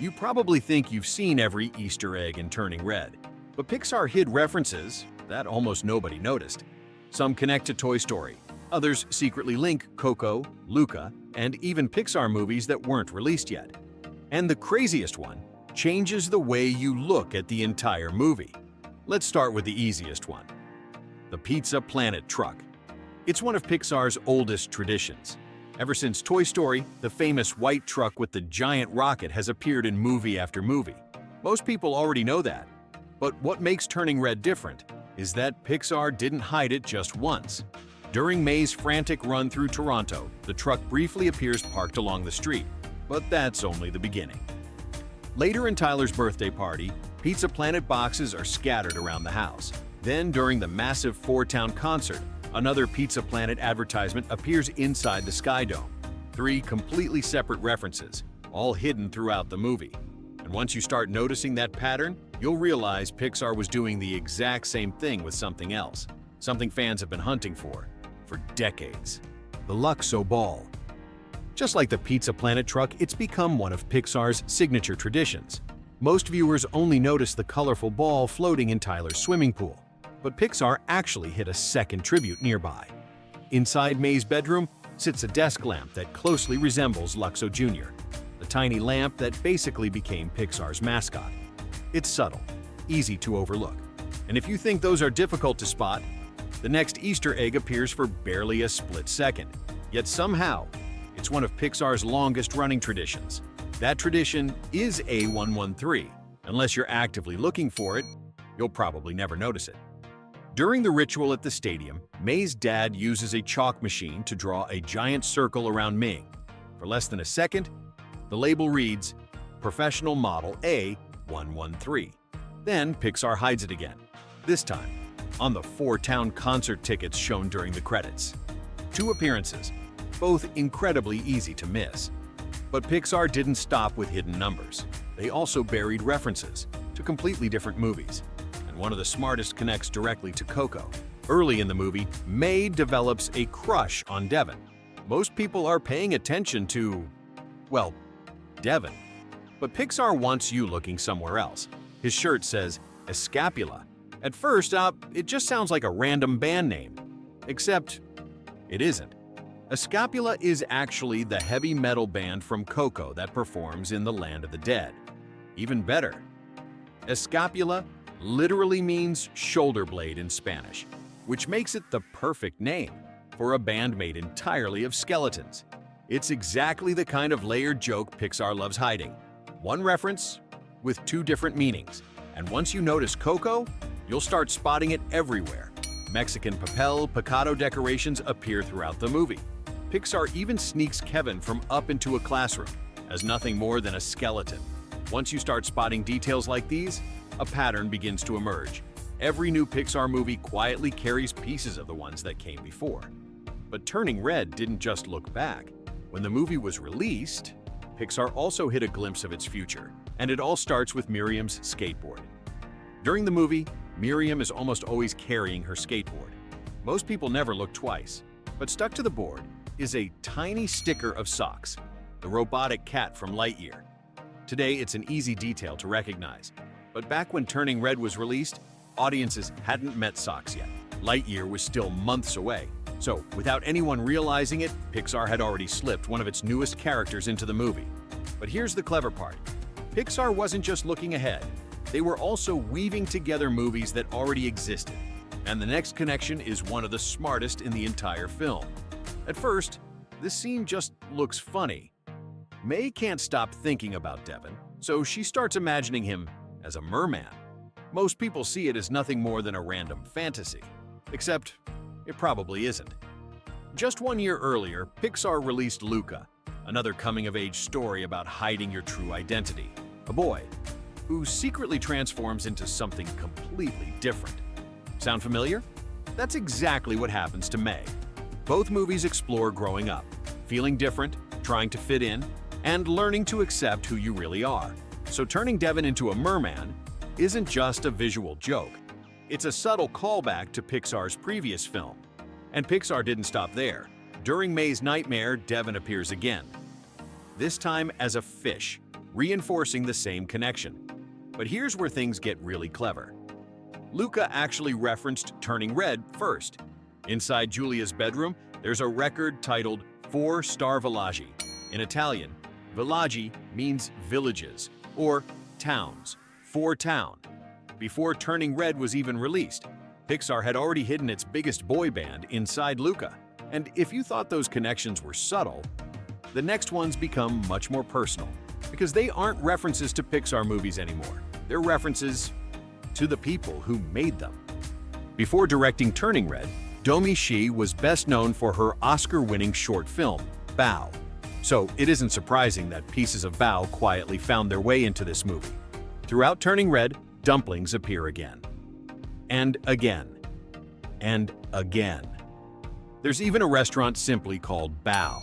You probably think you've seen every Easter egg in Turning Red, but Pixar hid references that almost nobody noticed. Some connect to Toy Story, others secretly link Coco, Luca, and even Pixar movies that weren't released yet. And the craziest one changes the way you look at the entire movie. Let's start with the easiest one. The Pizza Planet truck. It's one of Pixar's oldest traditions. Ever since Toy Story, the famous white truck with the giant rocket has appeared in movie after movie. Most people already know that. But what makes Turning Red different is that Pixar didn't hide it just once. During May's frantic run through Toronto, the truck briefly appears parked along the street. But that's only the beginning. Later in Tyler's birthday party, Pizza Planet boxes are scattered around the house. Then, during the massive four-town concert, another Pizza Planet advertisement appears inside the Sky Dome. 3 completely separate references, all hidden throughout the movie. And once you start noticing that pattern, you'll realize Pixar was doing the exact same thing with something else, something fans have been hunting for decades. The Luxo Ball. Just like the Pizza Planet truck, it's become one of Pixar's signature traditions. Most viewers only notice the colorful ball floating in Tyler's swimming pool. But Pixar actually hid a second tribute nearby. Inside May's bedroom sits a desk lamp that closely resembles Luxo Jr., the tiny lamp that basically became Pixar's mascot. It's subtle, easy to overlook. And if you think those are difficult to spot, the next Easter egg appears for barely a split second. Yet somehow, it's one of Pixar's longest-running traditions. That tradition is A113. Unless you're actively looking for it, you'll probably never notice it. During the ritual at the stadium, May's dad uses a chalk machine to draw a giant circle around Ming. For less than a second, the label reads, Professional Model A113. Then Pixar hides it again, this time on the 4-town concert tickets shown during the credits. 2 appearances, both incredibly easy to miss. But Pixar didn't stop with hidden numbers. They also buried references to completely different movies. And one of the smartest connects directly to Coco. Early in the movie, May develops a crush on Devin. Most people are paying attention to, well, Devin. But Pixar wants you looking somewhere else. His shirt says Escapula. At first, it just sounds like a random band name. Except, it isn't. Escapula is actually the heavy metal band from Coco that performs in the Land of the Dead. Even better, Escapula literally means shoulder blade in Spanish, which makes it the perfect name for a band made entirely of skeletons. It's exactly the kind of layered joke Pixar loves hiding. One reference with 2 different meanings. And once you notice Coco, you'll start spotting it everywhere. Mexican papel picado decorations appear throughout the movie. Pixar even sneaks Kevin from up into a classroom as nothing more than a skeleton. Once you start spotting details like these, a pattern begins to emerge. Every new Pixar movie quietly carries pieces of the ones that came before. But Turning Red didn't just look back. When the movie was released, Pixar also hid a glimpse of its future, and it all starts with Miriam's skateboard. During the movie, Miriam is almost always carrying her skateboard. Most people never look twice, but stuck to the board is a tiny sticker of socks, the robotic cat from Lightyear. Today, it's an easy detail to recognize, but back when Turning Red was released, audiences hadn't met socks yet. Lightyear was still months away, so without anyone realizing it, Pixar had already slipped one of its newest characters into the movie. But here's the clever part. Pixar wasn't just looking ahead. They were also weaving together movies that already existed. And the next connection is one of the smartest in the entire film. At first, this scene just looks funny. May can't stop thinking about Devin, so she starts imagining him as a merman. Most people see it as nothing more than a random fantasy, except it probably isn't. Just 1 year earlier, Pixar released Luca, another coming-of-age story about hiding your true identity. A boy who secretly transforms into something completely different. Sound familiar? That's exactly what happens to May. Both movies explore growing up, feeling different, trying to fit in, and learning to accept who you really are. So turning Devin into a merman isn't just a visual joke. It's a subtle callback to Pixar's previous film. And Pixar didn't stop there. During May's nightmare, Devin appears again. This time as a fish, reinforcing the same connection. But here's where things get really clever. Luca actually referenced Turning Red first. Inside Giulia's bedroom, there's a record titled Four Star Villaggi. In Italian, villaggi means villages, or towns, for town. Before Turning Red was even released, Pixar had already hidden its biggest boy band inside Luca. And if you thought those connections were subtle, the next ones become much more personal, because they aren't references to Pixar movies anymore. They're references to the people who made them. Before directing Turning Red, Domi Shi was best known for her Oscar-winning short film, Bao. So it isn't surprising that pieces of Bao quietly found their way into this movie. Throughout Turning Red, dumplings appear again. And again. And again. There's even a restaurant simply called Bao.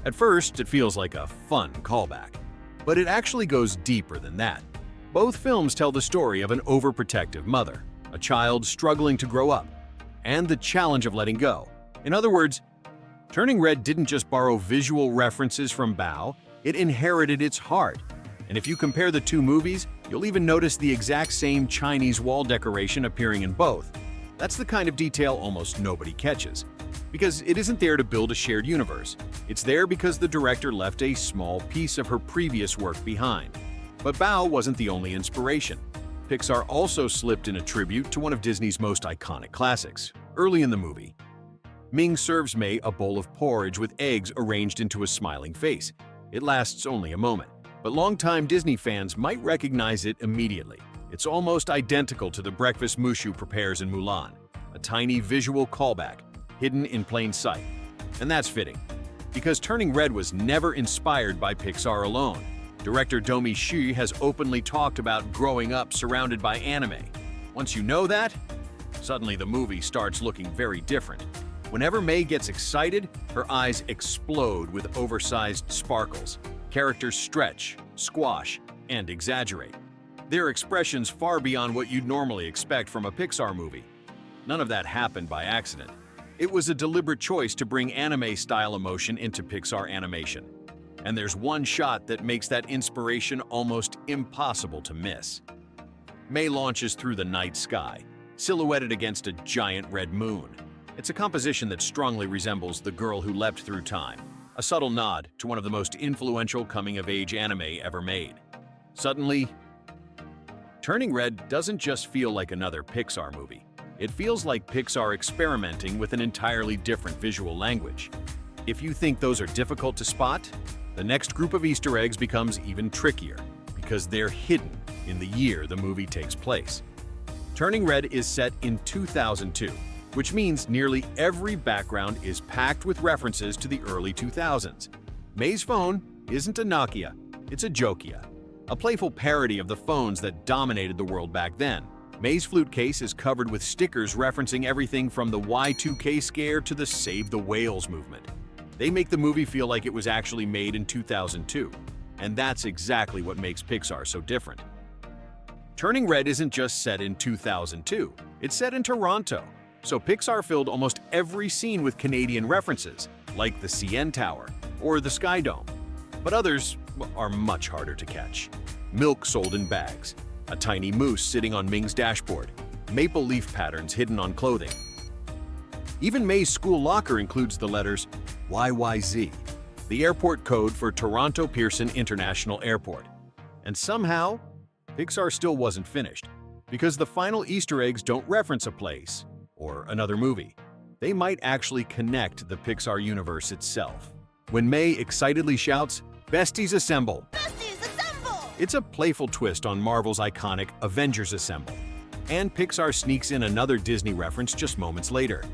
At first, it feels like a fun callback, but it actually goes deeper than that. Both films tell the story of an overprotective mother, a child struggling to grow up, and the challenge of letting go. In other words, Turning Red didn't just borrow visual references from Bao, it inherited its heart. And if you compare the two movies, you'll even notice the exact same Chinese wall decoration appearing in both. That's the kind of detail almost nobody catches, because it isn't there to build a shared universe. It's there because the director left a small piece of her previous work behind. But Bao wasn't the only inspiration. Pixar also slipped in a tribute to one of Disney's most iconic classics. Early in the movie, Ming serves Mei a bowl of porridge with eggs arranged into a smiling face. It lasts only a moment, but longtime Disney fans might recognize it immediately. It's almost identical to the breakfast Mushu prepares in Mulan, a tiny visual callback, hidden in plain sight. And that's fitting, because Turning Red was never inspired by Pixar alone. Director Domi Shi has openly talked about growing up surrounded by anime. Once you know that, suddenly the movie starts looking very different. Whenever Mei gets excited, her eyes explode with oversized sparkles. Characters stretch, squash, and exaggerate. Their expressions far beyond what you'd normally expect from a Pixar movie. None of that happened by accident. It was a deliberate choice to bring anime-style emotion into Pixar animation. And there's one shot that makes that inspiration almost impossible to miss. Mei launches through the night sky, silhouetted against a giant red moon. It's a composition that strongly resembles The Girl Who Leapt Through Time, a subtle nod to one of the most influential coming-of-age anime ever made. Suddenly, Turning Red doesn't just feel like another Pixar movie. It feels like Pixar experimenting with an entirely different visual language. If you think those are difficult to spot, the next group of Easter eggs becomes even trickier, because they're hidden in the year the movie takes place. Turning Red is set in 2002, which means nearly every background is packed with references to the early 2000s. Mei's phone isn't a Nokia, it's a Jokia, a playful parody of the phones that dominated the world back then. Mei's flute case is covered with stickers referencing everything from the Y2K scare to the Save the Whales movement. They make the movie feel like it was actually made in 2002, and that's exactly what makes Pixar so different. Turning Red isn't just set in 2002, it's set in Toronto. So Pixar filled almost every scene with Canadian references, like the CN Tower or the Sky Dome. But others are much harder to catch. Milk sold in bags, a tiny moose sitting on Ming's dashboard, maple leaf patterns hidden on clothing. Even Mei's school locker includes the letters YYZ, the airport code for Toronto Pearson International Airport. And somehow, Pixar still wasn't finished, because the final Easter eggs don't reference a place or another movie. They might actually connect the Pixar universe itself. When Mei excitedly shouts, "Besties Assemble!" Besties assemble! It's a playful twist on Marvel's iconic Avengers Assemble. And Pixar sneaks in another Disney reference just moments later.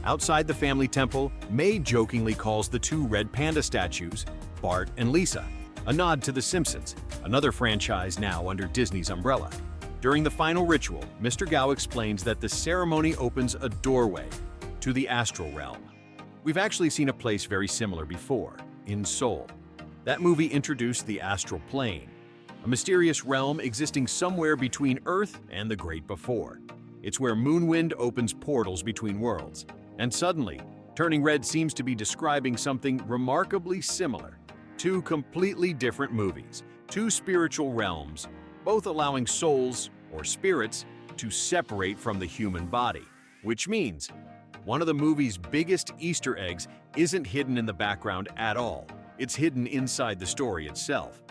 Outside the family temple, Mei jokingly calls the two red panda statues Bart and Lisa, a nod to The Simpsons, another franchise now under Disney's umbrella. During the final ritual, Mr. Gao explains that the ceremony opens a doorway to the astral realm. We've actually seen a place very similar before, in Seoul. That movie introduced the astral plane, a mysterious realm existing somewhere between Earth and the Great Before. It's where Moonwind opens portals between worlds. And suddenly, Turning Red seems to be describing something remarkably similar. Two completely different movies, two spiritual realms, both allowing souls, or spirits, to separate from the human body. Which means, one of the movie's biggest Easter eggs isn't hidden in the background at all. It's hidden inside the story itself.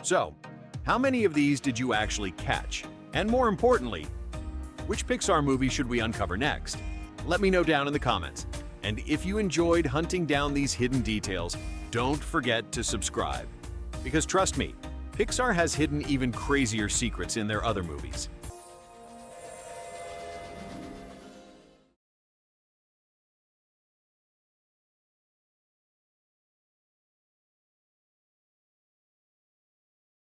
So, how many of these did you actually catch? And more importantly, which Pixar movie should we uncover next? Let me know down in the comments. And if you enjoyed hunting down these hidden details, don't forget to subscribe. Because trust me, Pixar has hidden even crazier secrets in their other movies.